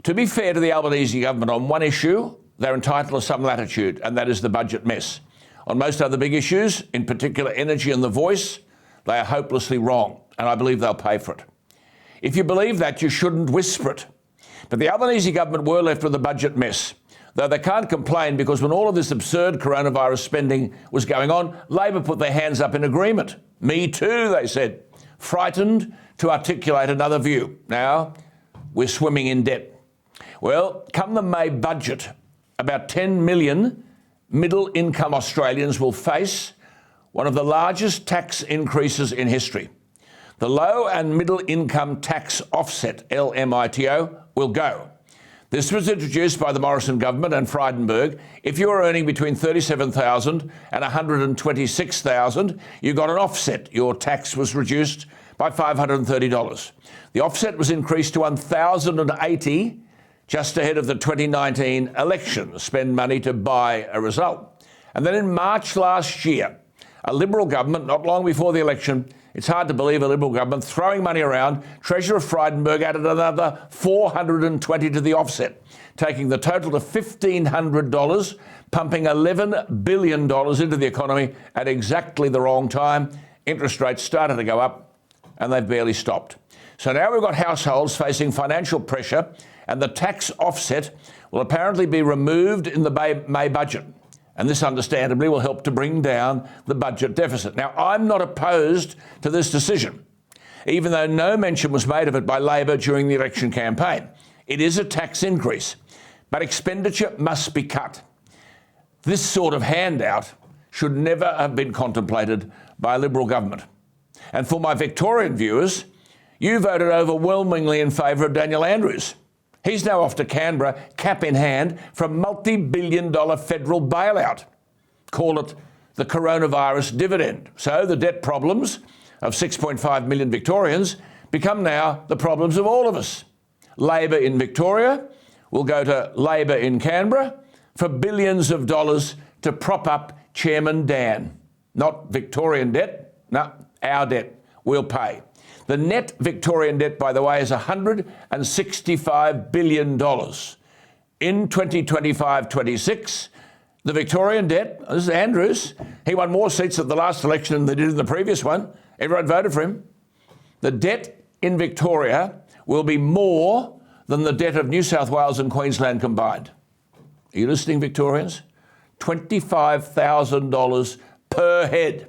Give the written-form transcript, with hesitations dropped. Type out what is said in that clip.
To be fair to the Albanese government on one issue, they're entitled to some latitude, and that is the budget mess. On most other big issues, in particular energy and the voice, they are hopelessly wrong, and I believe they'll pay for it. If you believe that, you shouldn't whisper it. But the Albanese government were left with a budget mess, though they can't complain because when all of this absurd coronavirus spending was going on, Labor put their hands up in agreement. Me too, they said, frightened to articulate another view. Now, we're swimming in debt. Well, come the May budget, about 10 million middle-income Australians will face one of the largest tax increases in history. The low and middle income tax offset, LMITO, will go. This was introduced by the Morrison government and Frydenberg. If you were earning between $37,000 and $126,000, you got an offset. Your tax was reduced by $530. The offset was increased to $1,080 just ahead of the 2019 election. Spend money to buy a result. And then in March last year, a Liberal government, not long before the election, it's hard to believe a Liberal government throwing money around, Treasurer Frydenberg added another $420 to the offset, taking the total to $1,500, pumping $11 billion into the economy at exactly the wrong time. Interest rates started to go up and they've barely stopped. So now we've got households facing financial pressure, and the tax offset will apparently be removed in the May budget. And this, understandably, will help to bring down the budget deficit. Now, I'm not opposed to this decision, even though no mention was made of it by Labor during the election campaign. It is a tax increase, but expenditure must be cut. This sort of handout should never have been contemplated by a Liberal government. And for my Victorian viewers, you voted overwhelmingly in favour of Daniel Andrews. He's now off to Canberra, cap in hand, for a multi-billion-dollar federal bailout. Call it the coronavirus dividend. So the debt problems of 6.5 million Victorians become now the problems of all of us. Labor in Victoria will go to Labor in Canberra for billions of dollars to prop up Chairman Dan. Not Victorian debt, no, our debt. We'll pay. The net Victorian debt, by the way, is $165 billion. In 2025-26, the Victorian debt, this is Andrews, he won more seats at the last election than they did in the previous one. Everyone voted for him. The debt in Victoria will be more than the debt of New South Wales and Queensland combined. Are you listening, Victorians? $25,000 per head.